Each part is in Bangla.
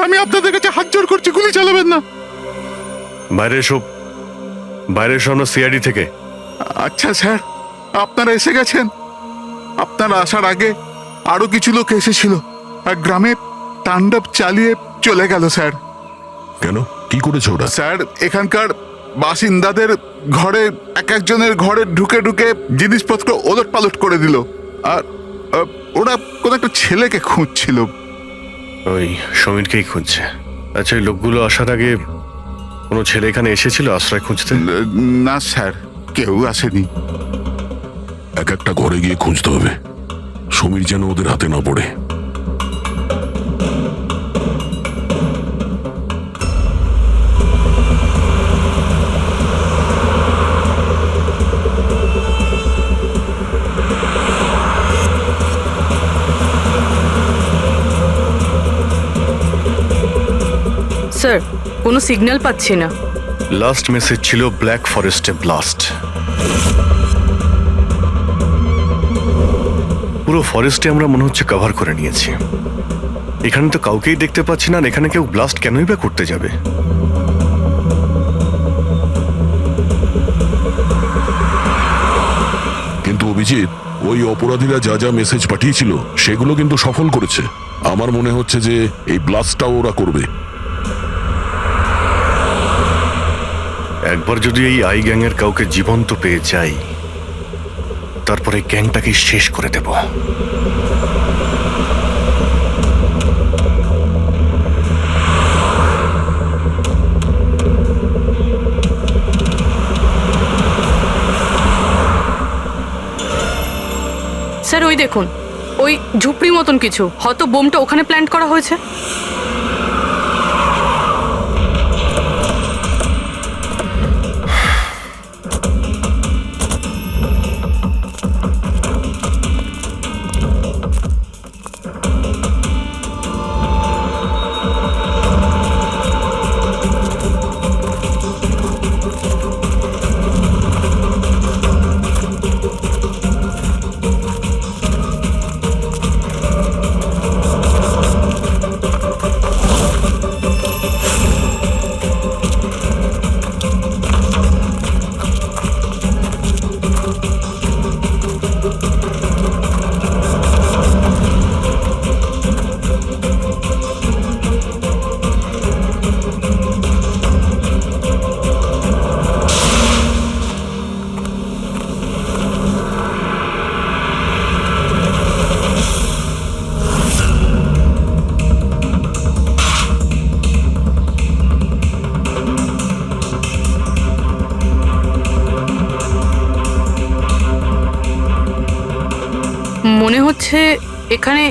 আমি আপনাদের কাছে হাত জোড় করছি, গুলি চালাবেন না। বাইরে সব, বাইরে শোনো সিআইডি থেকে। আচ্ছা স্যার, আপনারা এসে গেছেন। আপনারা আসার আগে আরো কিছু লোক এসেছিল আর গ্রামে তাণ্ডব চালিয়ে চলে গেল স্যার। কেন, কি করেছে ওরা? স্যার, এখানকার বাসিন্দাদের ঘরে এক একজনের ঘরে ঢুকে ঢুকে জিনিসপত্র ওলট পালট করে দিল। আর ওরা কোন একটা ছেলেকে খুঁজছিল। ওই সমীরকেই খুঁজছে। আচ্ছা, ওই লোকগুলো আসার আগে কোনো ছেলে এখানে এসেছিল আশ্রয় খুঁজতে? না স্যার, কেউ আসেনি। এক একটা ঘরে গিয়ে খুঁজতে হবে, সমীর যেন ওদের হাতে না পড়ে। স্যার, কোনো সিগন্যাল পাচ্ছি না। লাস্ট মেসেজ ছিল ব্ল্যাক ফরেস্টে ব্লাস্ট। পুরো ফরেস্টে আমরা মনে হচ্ছে কভার করে নিয়েছি। এখানে তো কাউকেই দেখতে পাচ্ছি না, আর এখানে কেউ ব্লাস্ট কেনই বা করতে যাবে? কিন্তু অভিজিৎ, ওই অপরাধীরা যা যা মেসেজ পাঠিয়েছিল সেগুলো কিন্তু সফল করেছে। আমার মনে হচ্ছে যে এই ব্লাস্টটাও ওরা করবে। একবার যদি এই আই গ্যাংয়ের কাউকে জীবন্ত পেয়ে যাই, তারপরে গ্যাংটাকে শেষ করে দেব। স্যার, ওই দেখুন, ওই ঝুপড়ি মতন কিছু, হয়তো বোমটা ওখানে প্ল্যান্ট করা হয়েছে। মনে হচ্ছে এখানে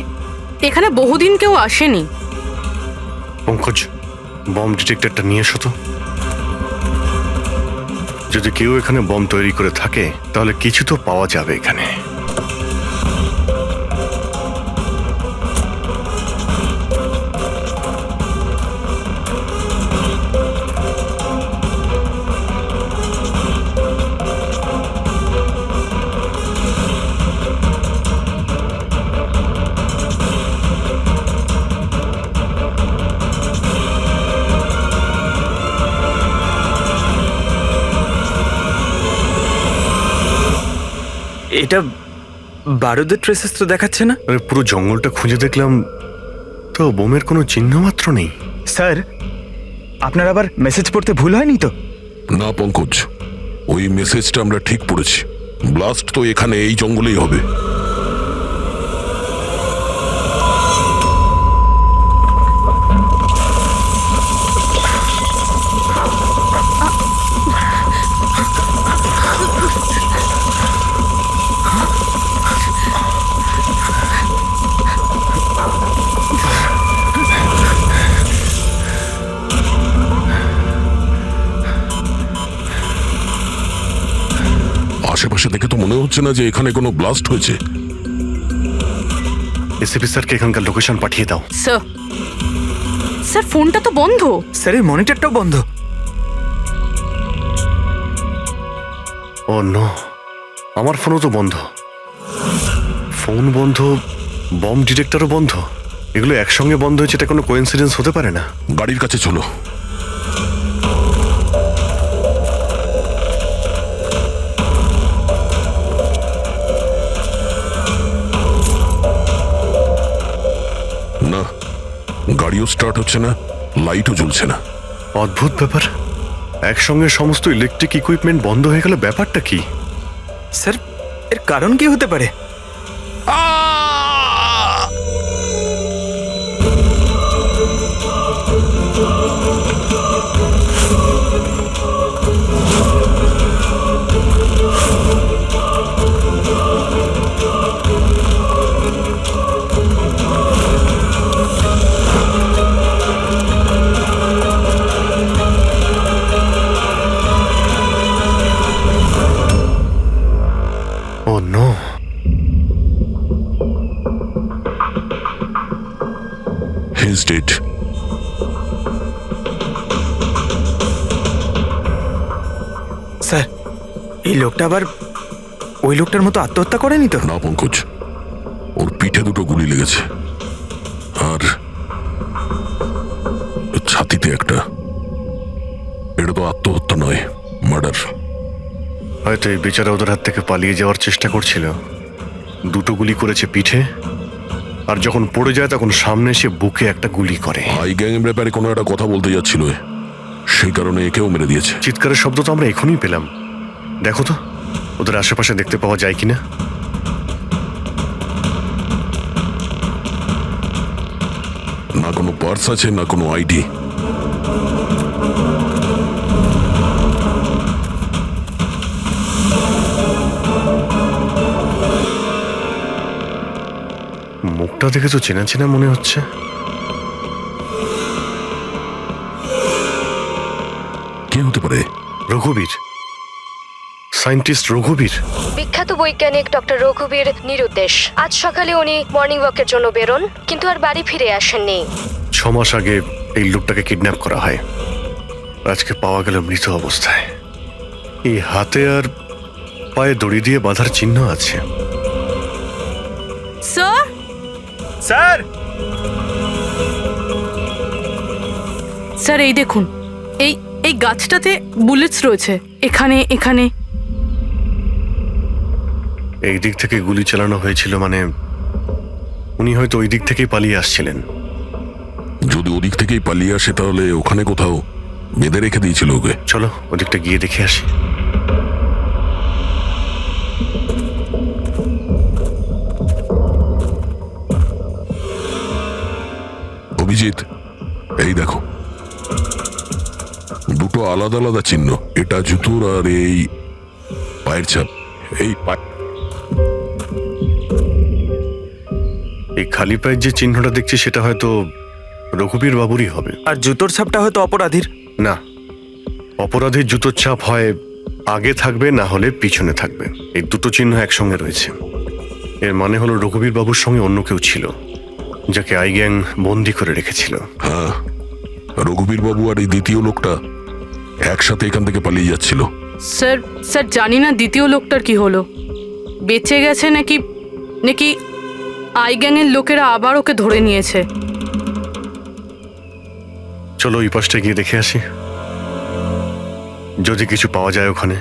এখানে বহুদিন কেউ আসেনি। পঙ্কজ, বম ডিটেক্টরটা নিয়ে এসো তো। যদি কেউ এখানে বম তৈরি করে থাকে তাহলে কিছু তো পাওয়া যাবে এখানে। এটা বারুদের ট্রেসেস তো দেখাচ্ছে না। আরে, পুরো জঙ্গলটা খুঁজে দেখলাম তো বোমের কোনো চিহ্ন মাত্র নেই। স্যার, আপনার আবার মেসেজ পড়তে ভুল হয়নি তো? না পঙ্কজ, ওই মেসেজটা আমরা ঠিক পড়েছি। ব্লাস্ট তো এখানে এই জঙ্গলেই হবে। আশেপাশে দেখে তো মনে হচ্ছে না যে এখানে কোনো ব্লাস্ট হয়েছে। এসিপি স্যারকে এখানকার লোকেশন পাঠিয়ে দাও। স্যার, স্যার ফোনটা তো বন্ধ। স্যার, এই মনিটরটাও বন্ধ। ও নো, আমার ফোনও তো বন্ধ। ফোন বন্ধ, বম ডিটেক্টরও বন্ধ। এগুলো একসঙ্গে বন্ধ হয়েছে, এটা কোনো কোইন্সিডেন্স হতে পারে না। গাড়ির কাছে চলো। না, গাড়িও স্টার্ট হচ্ছে না, লাইটও জ্বলছে না। অদ্ভুত ব্যাপার, একসঙ্গে সমস্ত ইলেকট্রিক ইকুইপমেন্ট বন্ধ হয়ে গেল, ব্যাপারটা কি? স্যার, এর কারণ কি হতে পারে? ও নো, He's dead. স্যার, এই লোকটা আবার ওই লোকটার মতো আত্মহত্যা করেনি তো? না পঙ্কজ, ওর পিঠে দুটো গুলি লেগেছে আর ছাতিতে একটা। এটা তো আত্মহত্যা নয়, মার্ডার। হয়তো এই বেচারা ওদের হাত থেকে পালিয়ে যাওয়ার চেষ্টা করছিল। দুটো গুলি করেছে পিঠে, আর যখন পড়ে যায় তখন সামনে এসে বুকে একটা গুলি করে। আই গ্যাং এর ব্যাপারে কোনো একটা কথা বলতে যাচ্ছিল, সেই কারণে একেও মেরে দিয়েছে। চিৎকারের শব্দ তো আমরা এখনই পেলাম। দেখো তো ওদের আশেপাশে দেখতে পাওয়া যায় কিনা। না কোনো পার্স আছে, না কোনো আইডি। মুখটা দেখে তো চেনা চেনা মনে হচ্ছে। কে হতে পারে? রঘুবীর, সায়েন্টিস্ট রঘুবীর। বিখ্যাত বৈজ্ঞানিক ডক্টর রঘুবীর নিরুদ্দেশ। আজ সকালে উনি মর্নিং ওয়াকের জন্য বেরোন, কিন্তু আর বাড়ি ফিরে আসেননি। 6 মাস আগে এই লোকটাকে কিডন্যাপ করা হয়, আজকে পাওয়া গেল মৃত অবস্থায়। এই হাতে আর পায়ে দড়ি দিয়ে বাঁধার চিহ্ন আছে। স্যার, স্যার, স্যার এই দেখুন, এই এই গাছটাতে বুলেটস রয়েছে, এখানে এখানে। এই দিক থেকে গুলি চালানো হয়েছিল, মানে উনি হয়তো ওই দিক থেকেই পালিয়ে আসছিলেন। যদি ওদিক থেকেই পালিয়ে আসে তাহলে ওখানে কোথাও বেঁধে রেখে দিয়েছিল ওকে। চলো ওদিকটা গিয়ে দেখে আসি। অভিজিৎ, এই দেখো, দুটো আলাদা আলাদা চিহ্ন। এটা জুতোর আর এই পায়ের ছাপ। এই এই খালি পায়ের যে চিহ্নটা দেখছি সেটা হয়তো রঘুবীর বাবুরই হবে। আর জুতোর ছাপটা হয়তো অপরাধীর। না, অপরাধীর জুতোর ছাপ হয় আগে থাকবে, না হলে পিছনে থাকবে। এই দুটো চিহ্ন একসঙ্গে রয়েছে। এর মানে হলো রঘুবীর বাবুর সঙ্গে অন্য কেউ ছিল, যাকে আই গ্যাং বন্দি করে রেখেছিল। হ্যাঁ, রঘুবীর বাবু আর এই দ্বিতীয় লোকটা একসাথে এখান থেকে পালিয়ে যাচ্ছিল। স্যার, স্যার জানি না দ্বিতীয় লোকটার কি হলো, বেঁচে গেছে নাকি নাকি আই গ্যাংয়ের লোকেরা আবার ওকে ধরে নিয়েছে। চলো ওই পাশটা গিয়ে দেখে আসি, যদি কিছু পাওয়া যায় ওখানে।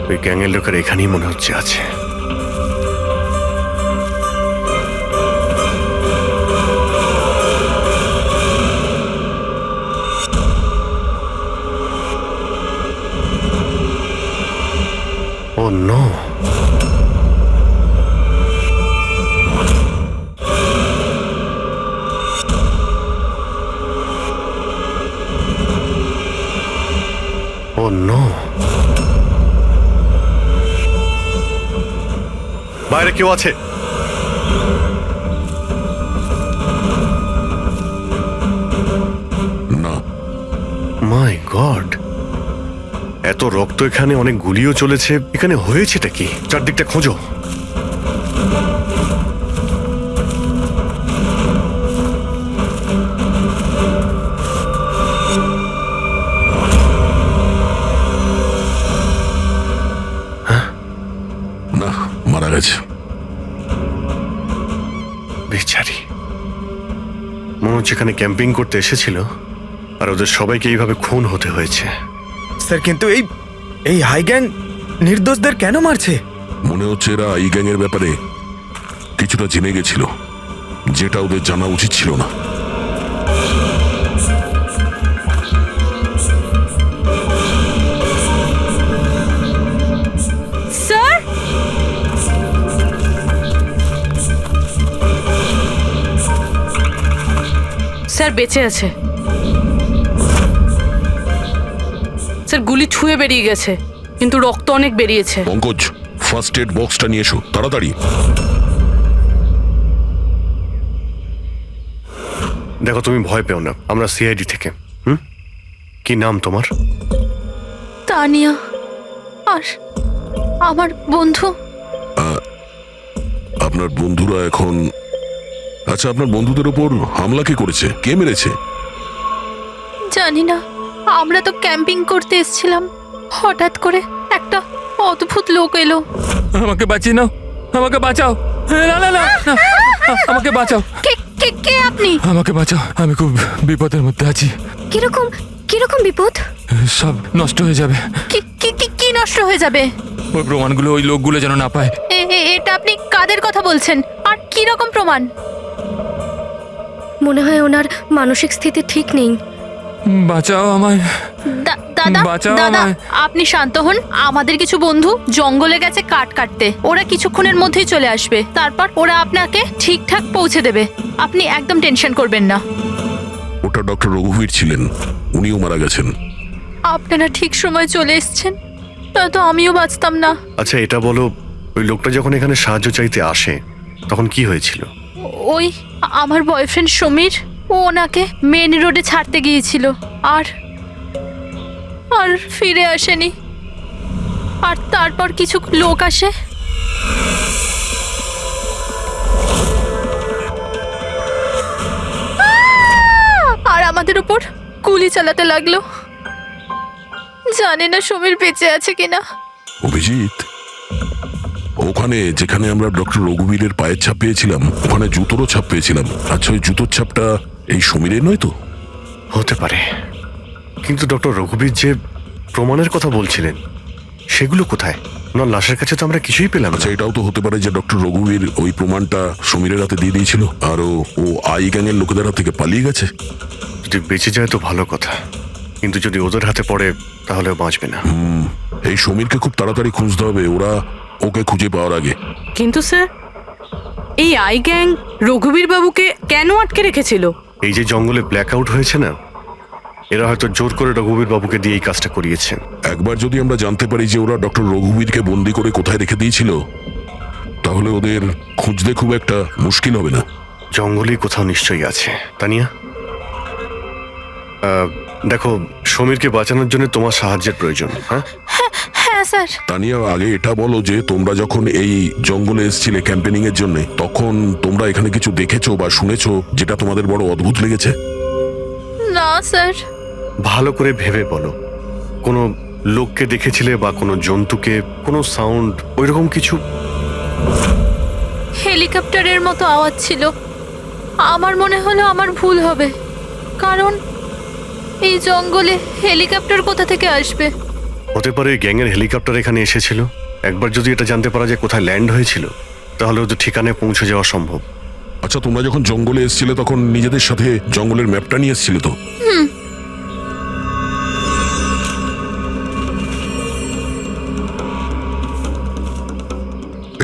ওই গ্যাংয়ের লোকের এখানেই মনে হচ্ছে আছে। ও নো, ও নো, বাইরে কেউ আছে? না, মাই গড, এত রক্ত, এখানে অনেক গুলিও চলেছে। এখানে হয়েছেটা কি? চারদিকটা খোঁজো। না, মারা গেছে। বেচারি, মনে হচ্ছে এখানে ক্যাম্পিং করতে এসেছিল আর ওদের সবাইকে এইভাবে খুন হতে হয়েছে। স্যার কিন্তু এই হাই গ্যাং নির্দোষদের কেন মারছে? মনে হচ্ছে এরা এই গ্যাংয়ের ব্যাপারে কিছুটা জেনে গেছিল, যেটা ওদের জানা উচিত ছিল না। স্যার, স্যার বেঁচে আছে। স্যার গুলি ছুঁয়ে বেরিয়ে গেছে, কিন্তু রক্ত অনেক বেরিয়েছে। পঙ্কজ, ফার্স্ট এড বক্সটা নিয়ে এসো তাড়াতাড়ি। দেখো, তুমি ভয় পেও না, আমরা সিআইডি থেকে। কি নাম তোমার? তানিয়া। আর আমার বন্ধু। আপনার বন্ধুরা এখন... আচ্ছা, আপনার বন্ধুদের ওপর হামলা কে করেছে? কে মেরেছে? জানি না, আমরা তো ক্যাম্পিং করতে এসেছিলাম, হঠাৎ করে একটা অদ্ভুত লোক এলো। আমাকে বাঁচিয়ে নাও, আমাকে বাঁচাও। না না না না, আমাকে বাঁচাও। কে কে কে আপনি? আমাকে বাঁচাও, আমি খুব বিপদের মধ্যে আছি। কিরকম কিরকম বিপদ? সব নষ্ট হয়ে যাবে। কি কি কি কি নষ্ট হয়ে যাবে? ওই প্রমাণগুলো ওই লোকগুলো যেন না পায়। এটা আপনি কাদের কথা বলছেন? আর কি রকম প্রমাণ? মনে হয় ওনার মানসিক স্থিতি ঠিক নেই। বাঁচাও আমায়। দাদা বাঁচাও দাদা, আমায়। আপনি শান্ত হন। আমাদের কিছু বন্ধু জঙ্গলে গেছে কাঠ কাটতে, ওরা কিছুক্ষণের মধ্যেই চলে আসবে। তারপর ওরা আপনাকে ঠিকঠাক পৌঁছে দেবে, আপনি একদম টেনশন করবেন না। ওটা ডক্টর রঘুবীর ছিলেন, উনিও মারা গেছেন। আপনারা ঠিক সময় চলে এসেছেন, নয়তো আমিও বাঁচতাম না। আচ্ছা এটা বলো, ওই লোকটা যখন এখানে সাহায্য চাইতে আসে তখন কি হয়েছিল? ওই আমার বয়ফ্রেন্ড সমীর, ও ওনাকে মেন রোডে ছাড়তে গিয়েছিল, আর আর ফিরে আসেনি। আর তারপর কিছু লোক আসে, আর আমাদের উপর গুলি চালাতে লাগলো। জানি না সমীর বেঁচে আছে কিনা। অভিজিৎ, ওখানে যেখানে আমরা ডক্টর রঘুবীরের পায়ের ছাপ পেয়েছিলাম, ওখানে জুতোরও ছাপ পেয়েছিলাম। আচ্ছা, ওই জুতোর ছাপটা এই সমীরের নয় তো? হতে পারে, কিন্তু ডক্টর রঘুবীর যে প্রমাণের কথা বলছিলেন সেগুলো কোথায়? ওনার লাশের কাছে তো আমরা কিছুই পেলাম না। আচ্ছা, এটাও তো হতে পারে যে ডক্টর রঘুবীর ওই প্রমাণটা সমীরের হাতে দিয়ে দিয়েছিল, আর ও আই গ্যাংয়ের লোকেদের হাত থেকে পালিয়ে গেছে। যদি বেঁচে যায় তো ভালো কথা, কিন্তু যদি ওদের হাতে পড়ে তাহলে বাঁচবে না। এই সমীরকে খুব তাড়াতাড়ি খুঁজতে হবে, ওরা ওকে খুঁজে পাওয়ার আগে। কিন্তু স্যার, এই আই গ্যাং রঘুবীর বাবুকে কেন আটকে রেখেছিল? এই যে জঙ্গলে ব্ল্যাক আউট হয়েছে না, এরা হয়তো জোর করে রঘুবীর বাবুকে দিয়ে এই কাজটা করিয়েছে। একবার যদি আমরা জানতে পারি যে ওরা ডক্টর রঘুবীরকে বন্দি করে কোথায় রেখে দিয়েছিল, তাহলে ওদের খুঁজতে খুব একটা মুশকিল হবে না। জঙ্গলেই কোথাও নিশ্চয়ই আছে। তানিয়া, দেখো, সমীরকে বাঁচানোর জন্য তোমার সাহায্যের প্রয়োজন। হ্যাঁ হ্যাঁ স্যার। তানিয়া, আগে এটা বলো যে তোমরা যখন এই জঙ্গলে এসেছিলে ক্যাম্পেনিং এর জন্য, তখন তোমরা এখানে কিছু দেখেছো বা শুনেছো যেটা তোমাদের বড় অদ্ভুত লেগেছে? না স্যার। ভালো করে ভেবে বলো, কোনো লোককে দেখেছিলে বা কোনো জন্তুকে, কোনো সাউন্ড, ওইরকম কিছু? হেলিকপ্টারের মতো আওয়াজ ছিল। আমার মনে হলো আমার ভুল হবে, কারণ এই জঙ্গলে হেলিকপ্টার কোথা থেকে আসবে? হতে পারে গ্যাংয়ের হেলিকপ্টার এখানে এসেছিল। একবার যদি এটা জানতে পারা যায় কোথায় ল্যান্ড হয়েছিল, তাহলে ওদের ঠিকানায় পৌঁছে যাওয়া সম্ভব। আচ্ছা, তোমরা যখন জঙ্গলে এসেছিলে তখন নিজেদের সাথে জঙ্গলের ম্যাপটা নিয়ে এসেছিলে তো?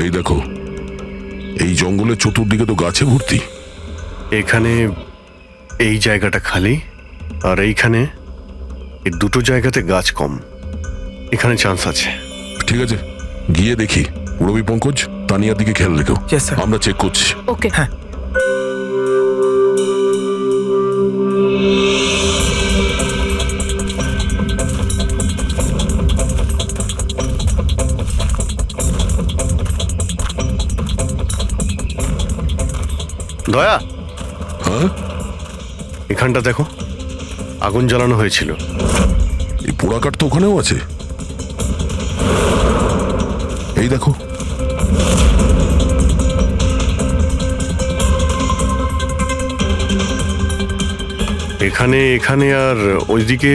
এই দেখো, এই জঙ্গলের চতুর্দিকে তো গাছে ভর্তি। এখানে এই জায়গাটা খালি, আর এইখানে এই দুটো জায়গাতে গাছ কম। এখানে চান্স আছে। ঠিক আছে, গিয়ে দেখি। রবি, পঙ্কজ, তানিয়ার দিকে খেয়াল রেখো। Yes, sir. আমরা চেক করছি। ওকে। হ্যাঁ। দয়া, হ্যাঁ, এখানটা দেখো, আগুন জ্বালানো হয়েছিল। এই পোড়াকাঠ তো ওখানেও আছে। এই দেখো, এখানে এখানে আর ওইদিকে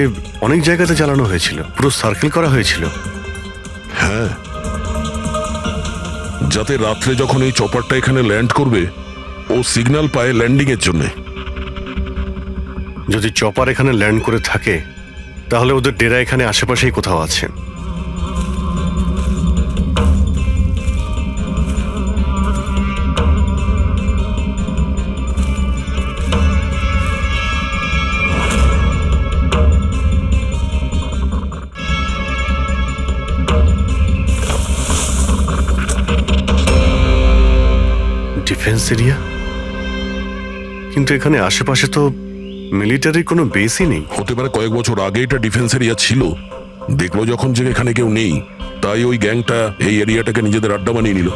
অনেক জায়গাতে জ্বালানো হয়েছিল, পুরো সার্কেল করা হয়েছিল। হ্যাঁ, যাতে রাত্রে যখন এই চপারটা এখানে ল্যান্ড করবে ও সিগন্যাল পায় ল্যান্ডিং এর জন্য। যদি চপার এখানে ল্যান্ড করে থাকে তাহলে ওদের ডেরা এখানে আশেপাশেই কোথাও আছে। ডিফেন্স এরিয়া, কিন্তু এখানে আশেপাশে তো মিলিটারির কোনো বেসই নেই। হতে পারে কয়েক বছর আগে এটা ডিফেন্স এরিয়া ছিল, দেখলো যখন যে এখানে কেউ নেই, তাই ওই গ্যাংটা এই এরিয়াটাকে নিজেদের আড্ডা বানিয়ে নিল।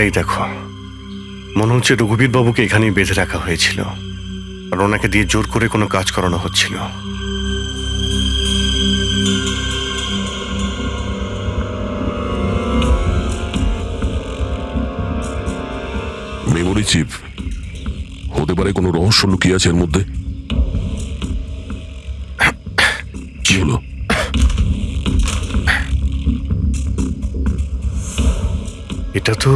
এই দেখো, মনে হচ্ছে রঘুবীর বাবুকে এখানেই বেঁধে রাখা হয়েছিল আর ওনাকে দিয়ে জোর করে কোনো কাজ করানো হচ্ছিল। মেমোরি চিপ, হতে পারে কোনো রহস্য লুকিয়ে আছে এর মধ্যে। কি হলো? এটা তো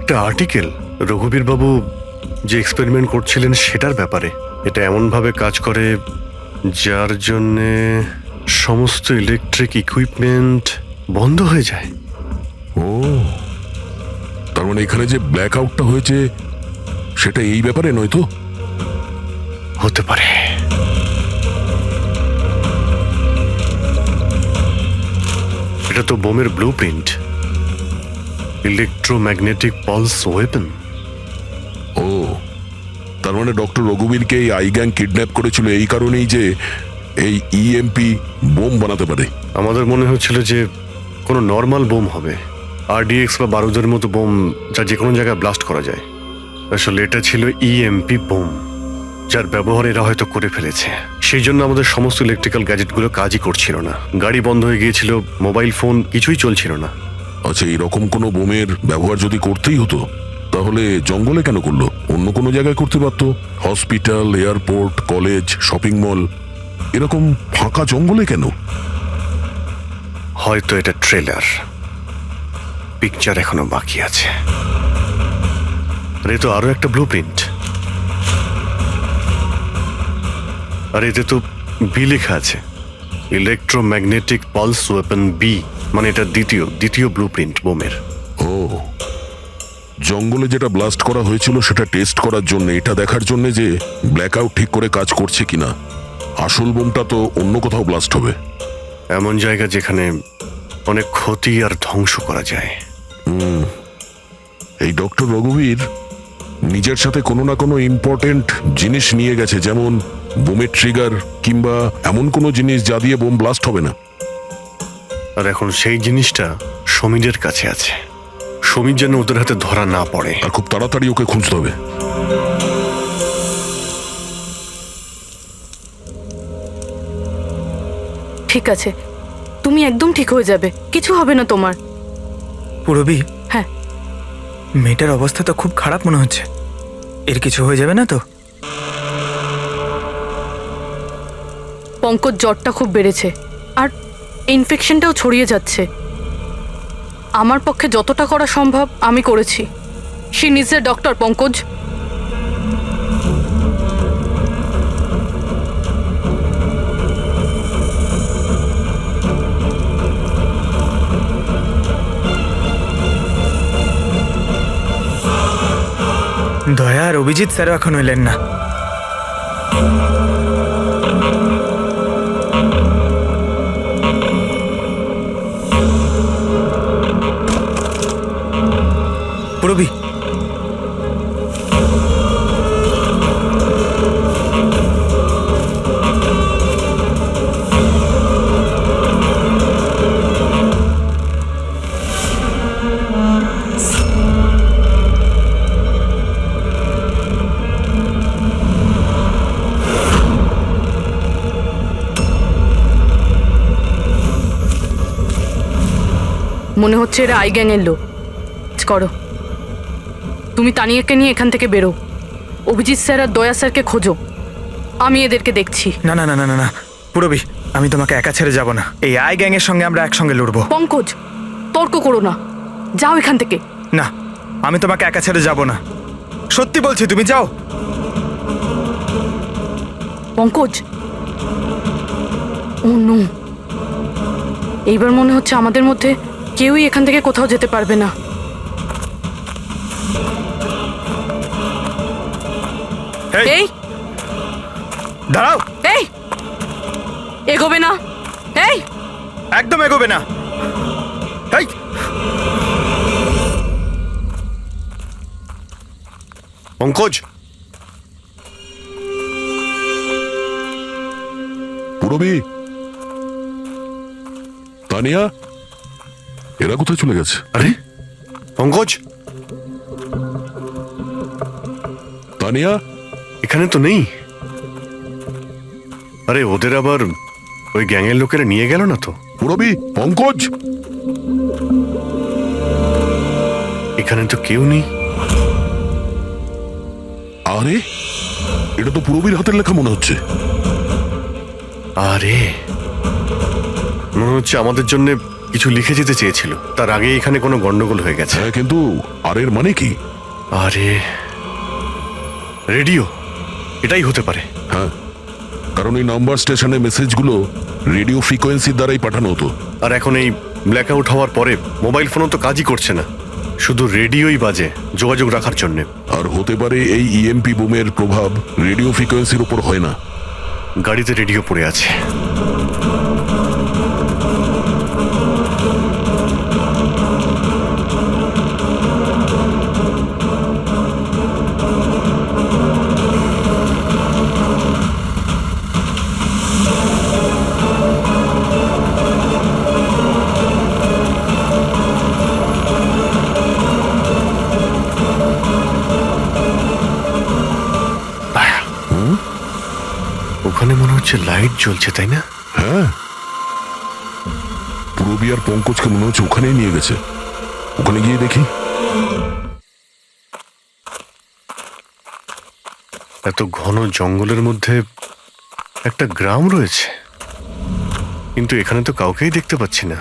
একটা আর্টিকেল, রঘুবীর বাবু যে এক্সপেরিমেন্ট করছিলেন সেটার ব্যাপারে। এটা এমনভাবে কাজ করে যার জন্যে সমস্ত ইলেকট্রিক ইকুইপমেন্ট বন্ধ হয়ে যায়। ও, তার মানে এখানে যে ব্ল্যাক আউটটা হয়েছে সেটা এই ব্যাপারে নয় তো? হতে পারে। এটা তো বোমের blue print, electromagnetic pulse weapon. ও, তার মানে ডক্টর রঘুবীরকে এই আই গ্যাং কিডন্যাপ করেছিল এই কারণেই যে এই ইএমপি বোম বানাতে পারে। আমাদের মনে হচ্ছিল যে কোনো নর্মাল বোম হবে, আরডিএক্স বা বারুদের মতো বোম যা যে কোনো জায়গায় ব্লাস্ট করা যায়। আসলে এটা ছিল ইএমপি বোম, যার ব্যবহার এরা হয়তো করে ফেলেছে। সেই জন্য আমাদের সমস্ত ইলেকট্রিক্যাল গ্যাজেটগুলো কাজই করছিল না, গাড়ি বন্ধ হয়ে গিয়েছিল, মোবাইল ফোন কিছুই চলছিল না। আচ্ছা, এরকম কোনো বোমের ব্যবহার যদি করতেই হতো তাহলে জঙ্গলে কেন করলো? অন্য কোনো জায়গায় করতে পারতো, hospital, airport, college, shopping mall, এরকম ফাঁকা জঙ্গলে কেন? হয়তো এটা ট্রেলার, পিকচার এখনো বাকি আছে। আর এ তো আরো একটা ব্লু প্রিন্ট, আর এতে তো বি লেখা আছে, ইলেকট্রোম্যাগনেটিক পালস ওয়েপন বি, মানে এটা দ্বিতীয় ব্লু প্রিন্ট বোমের। ও, জঙ্গলে যেটা ব্লাস্ট করা হয়েছিল সেটা টেস্ট করার জন্য, এটা দেখার জন্য যে ব্ল্যাক আউট ঠিক করে কাজ করছে কিনা। আসল বোমটা তো অন্য কোথাও ব্লাস্ট হবে। এমন জায়গা যেখানে অনেক ক্ষতি আর ধ্বংস করা যায়। এই ডক্টর রঘুবীর নিজের সাথে কোনো না কোনো ইম্পর্টেন্ট জিনিস নিয়ে গেছে, যেমন বোমের ট্রিগার কিংবা এমন কোনো জিনিস যা দিয়ে বোম ব্লাস্ট হবে না। আর এখন সেই জিনিসটা সমীরের কাছে আছে। সমীর যেন ওদের হাতে ধরা না পড়ে। আর খুব তাড়াতাড়ি ওকে খুঁজতে হবে। ঠিক আছে, তুমি একদম ঠিক হয়ে যাবে, কিছু হবে না তোমার। পুরবি, হ্যাঁ, মেয়েটার অবস্থা তো খুব খারাপ মনে হচ্ছে। এর কিছু হয়ে যাবে না তো? পঙ্কজ জ্বরটা খুব বেড়েছে, আর ইনফেকশনটাও ছড়িয়ে যাচ্ছে। আমার পক্ষে যতটা করা সম্ভব আমি করেছি। She needs a doctor, Pankaj. দয়া আর অভিজিৎ স্যারও এখন এলেন না। পুরবি, মনে হচ্ছে এরা আই গ্যাংয়ের লোক। করো, তুমি তানিয়াকে নিয়ে এখান থেকে বেরো। অভিজিৎ স্যার আর দয়া স্যারকে খোঁজো, আমি এদেরকে দেখছি। না না না না না না পুরবি, আমি তোমাকে একা ছেড়ে যাব না। এই আই গ্যাং এর সঙ্গে আমরা একসঙ্গে লড়বো। পঙ্কজ, তর্ক করো না, যাও এখান থেকে। না, আমি তোমাকে একা ছেড়ে যাব না, সত্যি বলছি, তুমি যাও। পঙ্কজ, ও নো, এইবার মনে হচ্ছে আমাদের মধ্যে কেউই এখান থেকে কোথাও যেতে পারবে না। এই দাঁড়াও, এই এগোবে না, এই একদম এগোবে না। এই পঙ্কজ, পুরবি, তানিয়া, এরা কোথায় চলে গেছে? আরে পঙ্কজ, তানিয়া, এখানে তো নেই। আরে ওদের আবার ওই গ্যাংয়ের লোকেরা নিয়ে গেল না তো? পুরবি, পঙ্কজ, এখানে তো কেউ নেই। আরে এটা তো পুরবির হাতের লেখা মনে হচ্ছে। আরে মনে হচ্ছে আমাদের জন্য কিছু লিখে যেতে চেয়েছিল, তার আগে এখানে কোনো গন্ডগোল হয়ে গেছে। হ্যাঁ, কিন্তু আর এর মানে কি? আরে রেডিও, এটাই হতে পারে। হ্যাঁ, কারণ এই নাম্বার স্টেশনে মেসেজগুলো রেডিও ফ্রিকোয়েন্সির দ্বারাই পাঠানো হতো। আর এখন এই ব্ল্যাক আউট হওয়ার পরে মোবাইল ফোনও তো কাজই করছে না, শুধু রেডিওই বাজে যোগাযোগ রাখার জন্য। আর হতে পারে এই ইএমপি বুমের প্রভাব রেডিও ফ্রিকোয়েন্সির উপর হয় না। গাড়িতে রেডিও পড়ে আছে। ওখানে মনে হচ্ছে লাইট জ্বলছে, তাই না? হ্যাঁ, পুরবি আর পঙ্কজকে মনে হচ্ছে ওখানেই নিয়ে গেছে। ওখানে গিয়ে দেখি। এত ঘন জঙ্গলের মধ্যে একটা গ্রাম রয়েছে, কিন্তু এখানে তো কাউকেই দেখতে পাচ্ছি না।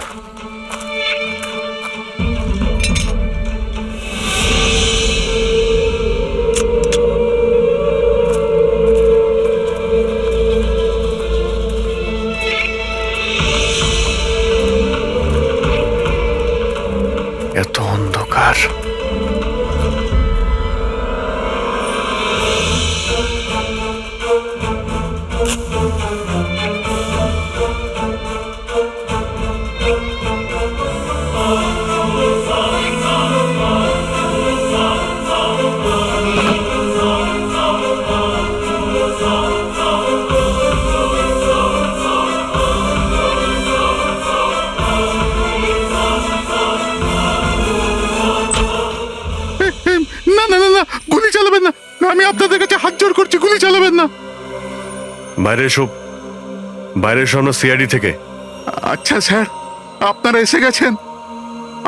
এত অন্ধকার। না না না না, গুলি চালাবেন না, আমি আপনাদের কাছে হাত জোড় করছি, গুলি চালাবেন না। বাইরে এসো, বাইরে এসো, আমরা সিআইডি থেকে। আচ্ছা স্যার, আপনারা এসে গেছেন।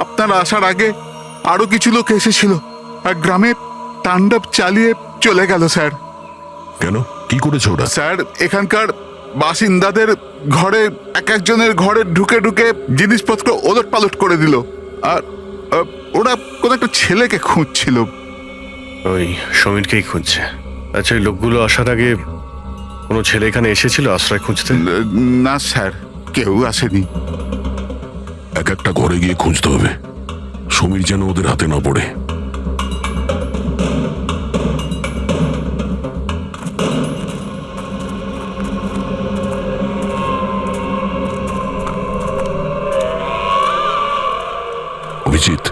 আপনারা আসার আগে আরো কিছু লোক এসেছিল আর গ্রামে তাণ্ডব চালিয়ে চলে গেল স্যার। কেন, কি করেছে ওরা? স্যার, এখানকার বাসিন্দাদের ঘরে এক একজনের ঘরে ঢুকে ঢুকে জিনিসপত্র ওলট পালট করে দিল। আর ওরা কোন একটা ছেলেকে খুঁজছিল। ওই সমীরকেই খুঁজছে। আচ্ছা, ওই লোকগুলো আসার আগে কোনো ছেলে এখানে এসেছিল আশ্রয় খুঁজতে? না স্যার, কেউ আসেনি। এক একটা ঘরে গিয়ে খুঁজতে হবে, সমীর যেন ওদের হাতে না পড়ে। অভিজিৎ,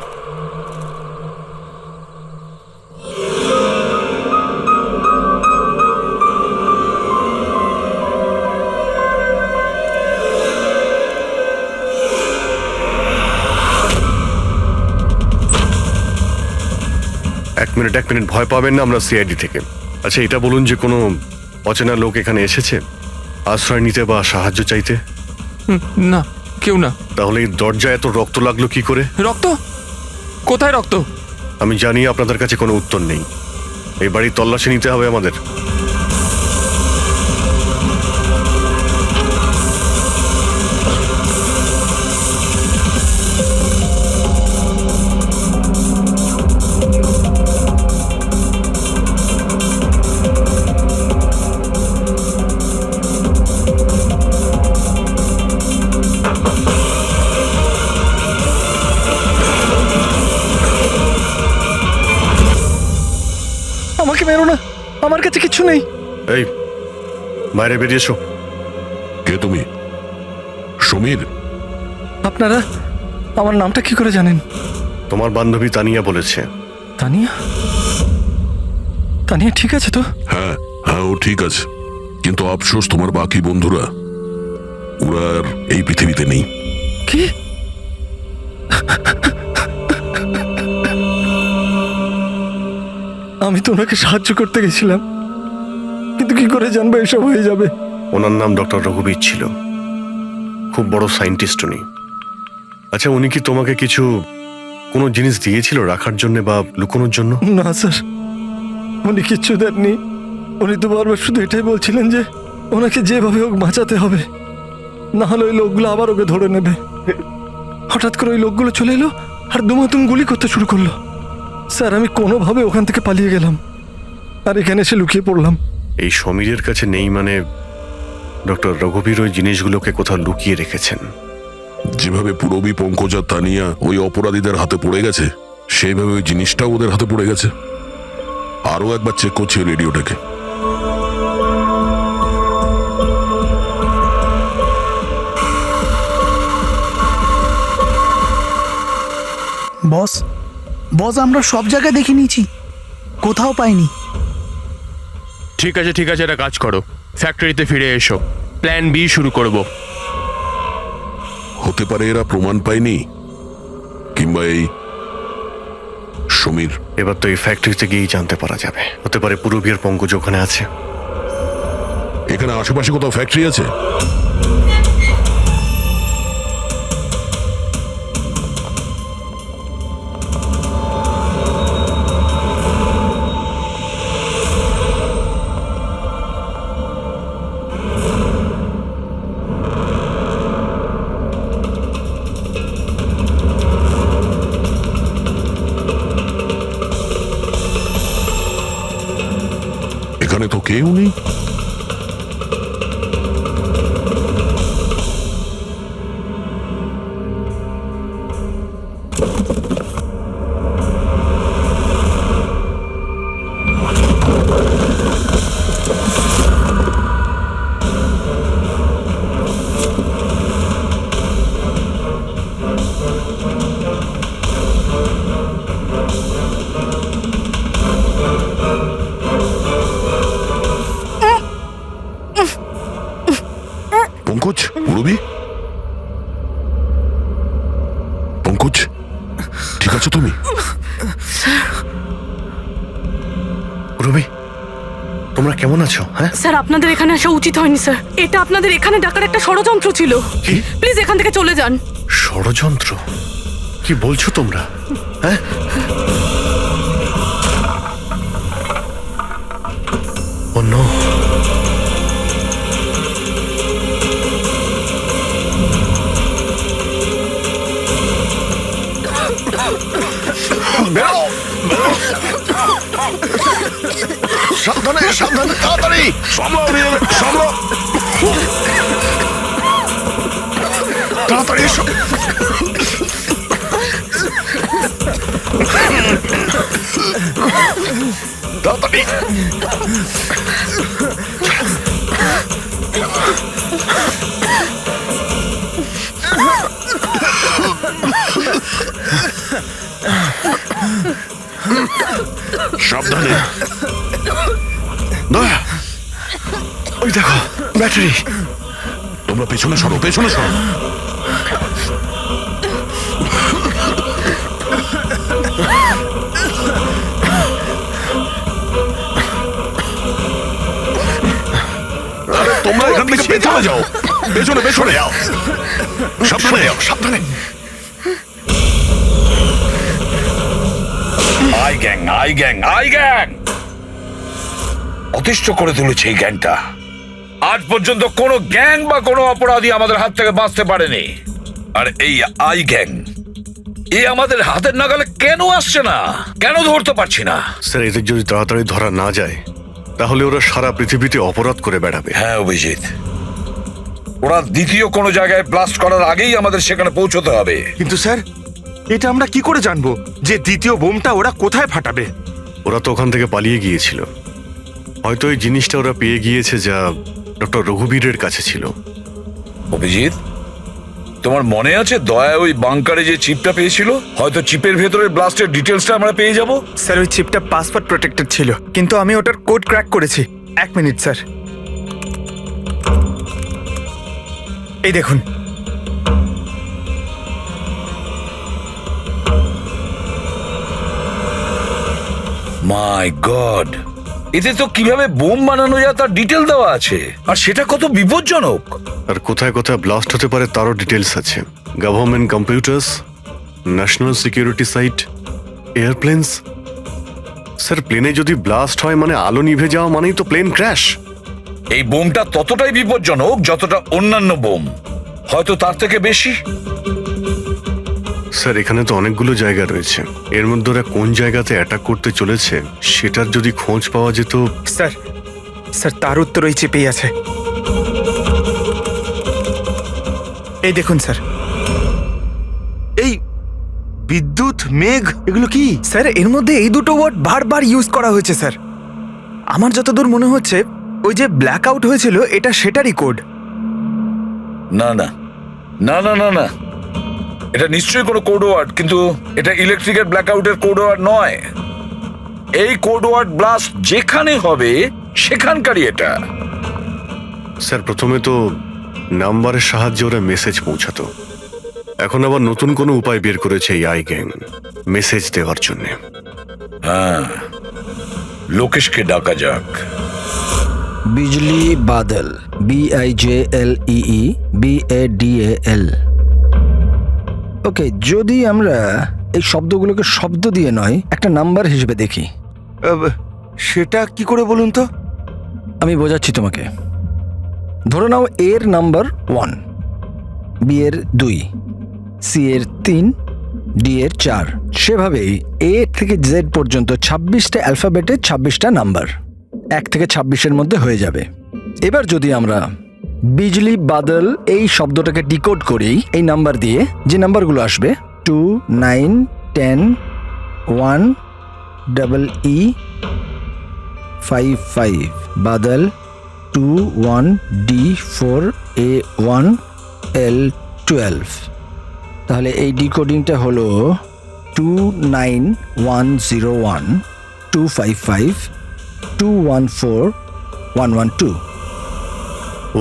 এক মিনিট ভয় পাবেন না, আমরা সিআইডি থেকে। আচ্ছা, এটা বলুন যে কোনো অচেনা লোক এখানে এসেছে আশ্রয় নিতে বা সাহায্য চাইতে? না, কেউ না। তাহলে এই দরজায় এত রক্ত লাগলো কি করে? রক্ত? কোথায় রক্ত? আমি জানি আপনাদের কাছে কোনো উত্তর নেই। এই বাড়ির তল্লাশি নিতে হবে আমাদের। আমাকে মেরো না, আমার কাছে কিচ্ছু নেই। এই, বাইরে বেরিয়ে এসো। কে তুমি? সমীর? আপনারা আমার নামটা কি করে জানেন? তোমার বান্ধবী তানিয়া বলেছে। তানিয়া? তানিয়া ঠিক আছে তো? হ্যাঁ হ্যাঁ, ও ঠিক আছে, কিন্তু আফসোস তোমার বাকি বন্ধুরা ওরা আর এই পৃথিবীতে নেই। কি? আমি তো ওনাকে সাহায্য করতে গেছিলাম, কিন্তু কি করে জানবো এসব হয়ে যাবে? ওনার নাম ডক্টর রঘুবীর ছিল, খুব বড় সায়েন্টিস্ট উনি। আচ্ছা, উনি কি তোমাকে কোনো জিনিস দিয়েছিল রাখার জন্য বা লুকোনোর জন্য? না স্যার, উনি কিচ্ছু দেননি। উনি তো বারবার শুধু এটাই বলছিলেন যে ওনাকে যেভাবে হোক বাঁচাতে হবে, না হলে ওই লোকগুলো আবার ওকে ধরে নেবে। হঠাৎ করে ওই লোকগুলো চলে এলো আর দুমাতুম গুলি করতে শুরু করলো। স্যার, আমি কোনোভাবে ওখান থেকে পালিয়ে গেলাম আর এখানে এসে লুকিয়ে পড়লাম। এই সমীরের কাছে নেই মানে ডক্টর রঘুবীর ওই জিনিসগুলোকে কোথাও লুকিয়ে রেখেছেন। যেভাবে পুরবী, পঙ্কজ আর তানিয়া ওই অপরাধীদের হাতে পড়ে গেছে, সেইভাবে ওই জিনিসটাও ওদের হাতে পড়ে গেছে। আরো একবার চেক করছি রেডিওটাকে। বস, আমরা সব জায়গায় দেখে নিয়েছি, কোথাও পাইনি। ঠিক আছে, একটা কাজ করো, ফ্যাক্টরিতে ফিরে এসো, প্ল্যান বি শুরু করব। হতে পারে এরা প্রমাণ পায়নি, কিংবা এই সমীর। এবার তো এই ফ্যাক্টরিতে গিয়েই জানতে পারা যাবে। হতে পারে পুরবী আর পঙ্কজ ওখানে আছে। এখানে আশেপাশে কোথাও ফ্যাক্টরি আছে? এখানে তো কেউ নেই। পঙ্কজ, পুরবী, পঙ্কজ, ঠিক আছো তুমি? পুরবী, তোমরা কেমন আছো? হ্যাঁ স্যার, আপনাদের এখানে আসা উচিত হয়নি স্যার। এটা আপনাদের এখানে ডাকার একটা ষড়যন্ত্র ছিল। কি? প্লিজ এখান থেকে চলে যান। ষড়যন্ত্র? কি বলছো তোমরা? হ্যাঁ, ও নো, সাবধানে, তাড়াতাড়ি সামলাও রিয়ান, সামলাও। তাড়াতাড়ি এসো। তাড়াতাড়ি। সাবধানে। দয়া, ওই দেখো ব্যাটারি। তোমরা পেছনে সরো, পেছনে সরো। তোমরা এখান থেকে পেছনে যাও, পেছনে পেছনে যাও। সাবধানে যাও, সাবধানে। I gang, I gang, I gang অতিষ্ঠ করে তুলেছে এই গ্যাংটা। আজ পর্যন্ত কোনো গ্যাং বা কোনো অপরাধী আমাদের হাত থেকে বাঁচতে পারেনি। আর এই আই গ্যাং আমাদের হাতের নাগালে কেন আসছে না? কেন ধরতে পারছি না? স্যার, এদের যদি তাড়াতাড়ি ধরা না যায় তাহলে ওরা সারা পৃথিবীতে অপরাধ করে বেড়াবে। হ্যাঁ অভিজিৎ, ওরা দ্বিতীয় কোনো জায়গায় ব্লাস্ট করার আগেই আমাদের সেখানে পৌঁছতে হবে। কিন্তু স্যার, এটা আমরা কি করে জানবো যে দ্বিতীয় বোমটা ওরা কোথায় ফাটাবে? ওরা তো ওখান থেকে পালিয়ে গিয়েছিল। হয়তো এই জিনিসটা ওরা পেয়ে গিয়েছে যা ডক্টর রঘুবীরের কাছে ছিল। অভিজিৎ, তোমার মনে আছে দয়া ওই বাংকারে যে চিপটা পেয়েছিল? হয়তো চিপের ভেতরে ব্লাস্টের ডিটেলসটা আমরা পেয়ে যাব। স্যার, ওই চিপটা পাসওয়ার্ড প্রোটেক্টেড ছিল, কিন্তু আমি ওটার কোড ক্র্যাক করেছি। 1 মিনিট স্যার, এই দেখুন। মাই গড, এতে তো কিভাবে বোম বানানো যায় তার ডিটেল দেওয়া আছে, আর সেটা কত বিপজ্জনক। আর কোথায় কোথায় ব্লাস্ট হতে পারে তারও ডিটেলস আছে। Government computers, national security site, airplanes. Sir, প্লেনে যদি ব্লাস্ট হয় মানে আলো নিভে যাওয়া মানেই তো প্লেন ক্র্যাশ। এই বোমটা ততটাই বিপজ্জনক যতটা অন্যান্য বোম, হয়তো তার থেকে বেশি। স্যার, এখানে তো অনেকগুলো জায়গা রয়েছে। এর মধ্যে ওরা কোন জায়গাতে অ্যাটাক করতে চলেছে সেটার যদি খোঁজ পাওয়া যেত। স্যার, স্যার তার উত্তর ওই চিপেই আছে। এই দেখুন স্যার। এই বিদ্যুৎ, মেঘ, এগুলো কি? স্যার, এর মধ্যে এই দুটো ওয়ার্ড বারবার ইউজ করা হয়েছে স্যার। আমার যতদূর মনে হচ্ছে ওই যে ব্ল্যাক আউট হয়েছিল এটা সেটারই কোড। না না না না না না, এটা নিশ্চয়ই কোনো কোড ওয়ার্ড, কিন্তু এটা ইলেকট্রিকের ব্ল্যাকআউটের কোড ওয়ার্ড নয়। এই কোড ওয়ার্ড ব্লাস্ট যেখানে হবে সেখানকারই এটা। স্যার, প্রথমে তো নাম্বারের সাহায্যে ওরা মেসেজ পৌঁছাতো। এখন আবার নতুন কোনো উপায় বের করেছে এই আই গ্যাং মেসেজ দেওয়ার জন্য। হ্যাঁ, লোকেশকে ডাকা যাক। বিজলি বাদল, BIJLEE BADAL। ওকে, যদি আমরা এই শব্দগুলোকে শব্দ দিয়ে নয় একটা নাম্বার হিসেবে দেখি। সেটা কি করে বলুন তো? আমি বোঝাচ্ছি তোমাকে। ধরে নাও এর নাম্বার 1, বি এর 2, সি এর 3, ডি এর 4। সেভাবেই এ থেকে জেড পর্যন্ত 26টা অ্যালফাবেটে 26টা নাম্বার 1 থেকে 26-এর মধ্যে হয়ে যাবে। এবার যদি আমরা বিজলি বাদল এই শব্দটাকে ডিকোড করি এই নাম্বার দিয়ে, যে নাম্বারগুলো আসবে 2, 9, 10, 1, EE 5, 5, Badal 2, 1, D 4, A 1, L 12। তাহলে এই ডিকোডিংটা হলো 29101 255 214 112।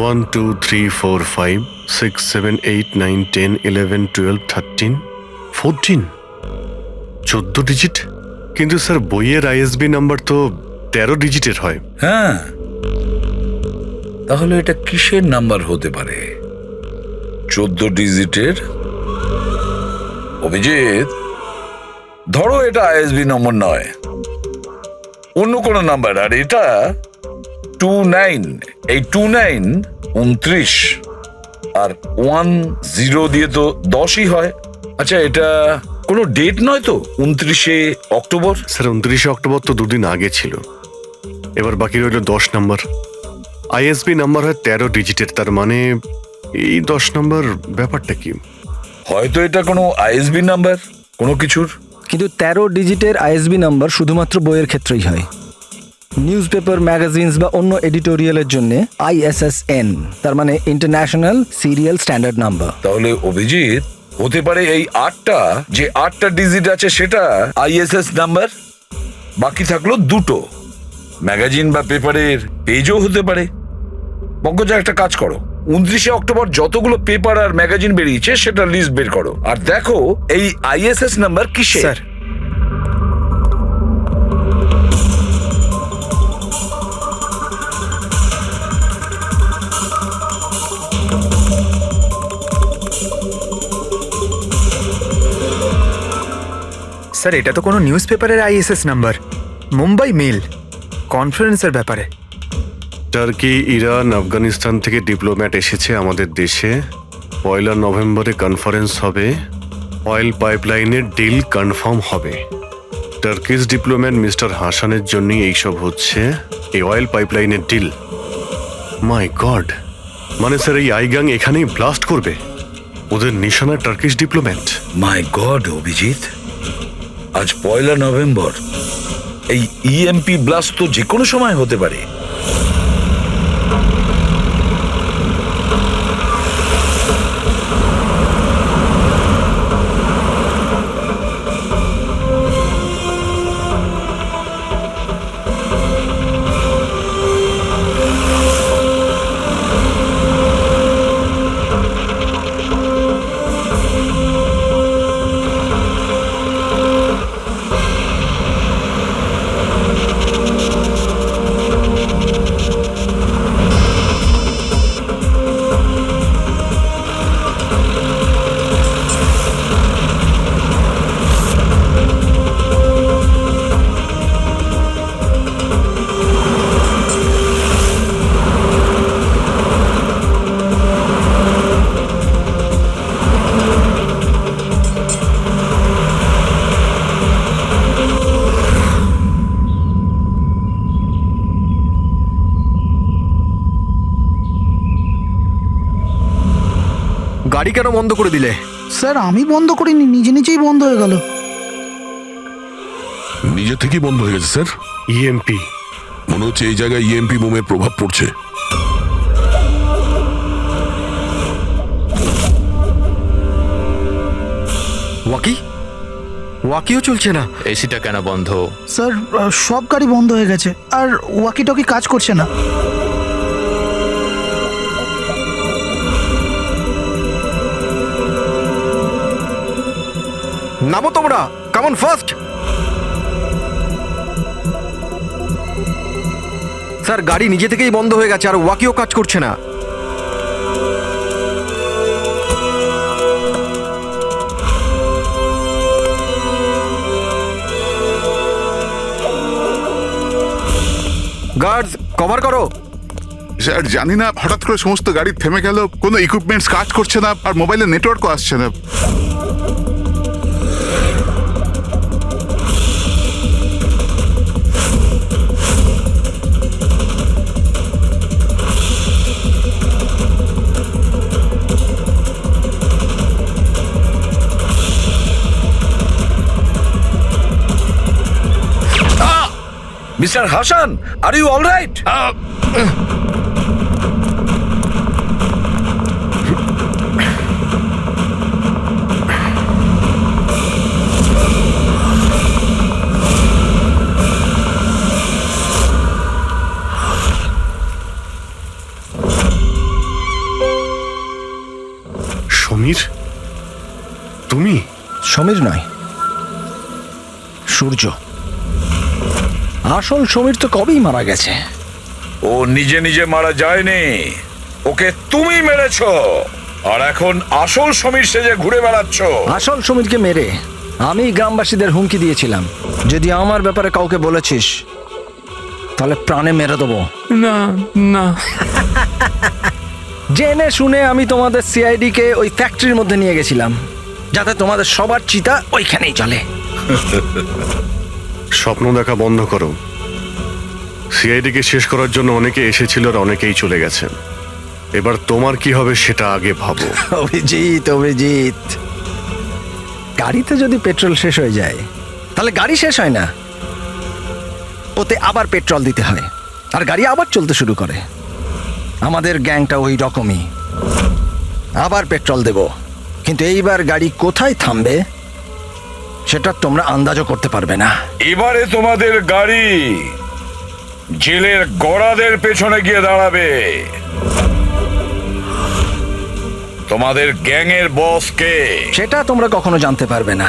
1 2 3 4 5 6 7 8 9 10 11 12 13 14 14 ডিজিট। কিন্তু স্যার, বইয়ের ISB নাম্বার তো 13 ডিজিটের হয়। হ্যাঁ, তাহলে এটা কিসের নাম্বার হতে পারে? 14 ডিজিটের? অভিজিৎ, ধরো এটা ISB নম্বর নয়, অন্য কোনো নাম্বার। আর এটা 29, এই 29 29, আর 10 দিয়ে তো 10ই হয়। আচ্ছা, এটা কোনো ডেট নয় তো? 29শে অক্টোবর? স্যার, 29শে অক্টোবর তো দুদিন আগে ছিল। এবার বাকি রইল 10 নম্বর। আইএসবি নাম্বার হয় 13 ডিজিটের, তার মানে এই 10 নম্বর ব্যাপারটা কি? হয়তো এটা কোনো আইএসবি নাম্বার কোনো কিছুর। কিন্তু 13 ডিজিটের আইএসবি নাম্বার শুধুমাত্র বইয়ের ক্ষেত্রেই হয়। নিউজ পেপার, ম্যাগাজিনস বা অন্য এডিটোরিয়ালের জন্য ISSN, তার মানে ইন্টারন্যাশনাল সিরিয়াল স্ট্যান্ডার্ড নাম্বার। তাহলে অভিজিৎ হতে পারে এই 8টা ডিজিট আছে সেটা আইএসএস নাম্বার, বাকি থাকলো 2টো ম্যাগাজিন বা পেপারের পেজও হতে পারে। পঙ্কজা, একটা কাজ করো, 29শে অক্টোবর যতগুলো পেপার আর ম্যাগাজিন বেরিয়েছে সেটা লিস্ট বের করো আর দেখো এই আইএসএস নাম্বার কিসের। স্যার, স্যার এটা তো কোনো নিউজ পেপারের আইএসএস নাম্বার, মুম্বাই মেল, কনফারেন্সের ব্যাপারে। টার্কি, ইরান, আফগানিস্তান থেকে ডিপ্লোম্যাট এসেছে আমাদের দেশে। 1 নভেম্বরে কনফারেন্স হবে, অয়েল পাইপলাইনের ডিল কনফার্ম হবে। টার্কিশ ডিপ্লোম্যাট মিস্টার হাসানের জন্যই এইসব হচ্ছে, এই অয়েল পাইপলাইনের ডিল। মাই গড, মানে স্যার এই আইগাং এখানেই ব্লাস্ট করবে? ওদের নিশানা টার্কিশ ডিপ্লোম্যাট। মাই গড অভিজিৎ, আজ 1 নভেম্বর, এই ইএমপি ব্লাস্ট তো যে কোনো সময় হতে পারে। গাড়ি কেন বন্ধ করে দিলে? স্যার আমি বন্ধ করিনি, নিজে নিজেই বন্ধ হয়ে গেল। নিজে থেকেই বন্ধ হয়ে গেছে স্যার। ইএমপি, মনে হচ্ছে এই জায়গায় ইএমপি বোমের প্রভাব পড়ছে। ওয়াকিও চলছে না। এসিটা কেন বন্ধ? স্যার সব গাড়ি বন্ধ হয়ে গেছে আর ওয়াকি টকি কাজ করছে না। নামো তোমরা, কামন ফার্স্ট। স্যার গাড়ি নিজে থেকেই বন্ধ হয়ে গেছে আর ওয়াকিও কাজ করছে না। গার্ডস কভার করো। স্যার জানি না, হঠাৎ করে সমস্ত গাড়ি থেমে গেল, কোনো ইকুইপমেন্টস কাজ করছে না আর মোবাইলে নেটওয়ার্কও আসছে না। Mister Hasan, are you alright? Samir, তুমি? সমীর নয়, সূর্য। আসল সমীর তো কবেই মারা গেছে। ও নিজে নিজে মারা যায়নি, ওকে তুমি মেরেছো আর এখন আসল সমীর সেজে ঘুরে বেড়াচ্ছ। আসল সমীরকে মেরে আমি গ্রামবাসীদের হুমকি দিয়েছিলাম, যদি আমার ব্যাপারে কাউকে বলেছিস তাহলে প্রাণে মেরে দেবো। না না, জেনে শুনে আমি তোমাদের সিআইডি কে ওই ফ্যাক্টরির মধ্যে নিয়ে গেছিলাম, যাতে তোমাদের সবার চিতা ওইখানেই চলে। স্বপ্ন দেখা বন্ধ করো। সিআইডিকে শেষ করার জন্য অনেকে এসেছিল আর অনেকেই চলে গেছেন। এবার তোমার কি হবে সেটা আগে ভাবো। অভিজিৎ অভিজিৎ, গাড়িতে যদি পেট্রোল শেষ হয়ে যায় তাহলে গাড়ি শেষ হয় না, ওতে আবার পেট্রোল দিতে হয় আর গাড়ি আবার চলতে শুরু করে। আমাদের গ্যাংটা ওই রকমই, আবার পেট্রোল দেব, কিন্তু এইবার গাড়ি কোথায় থামবে সেটা তোমরা আন্দাজও করতে পারবে না। এবারে তোমাদের গাড়ি জেলের গড়াদের পেছনে গিয়ে দাঁড়াবে। তোমাদের গ্যাংয়ের বস কে সেটা তোমরা কখনো জানতে পারবে না।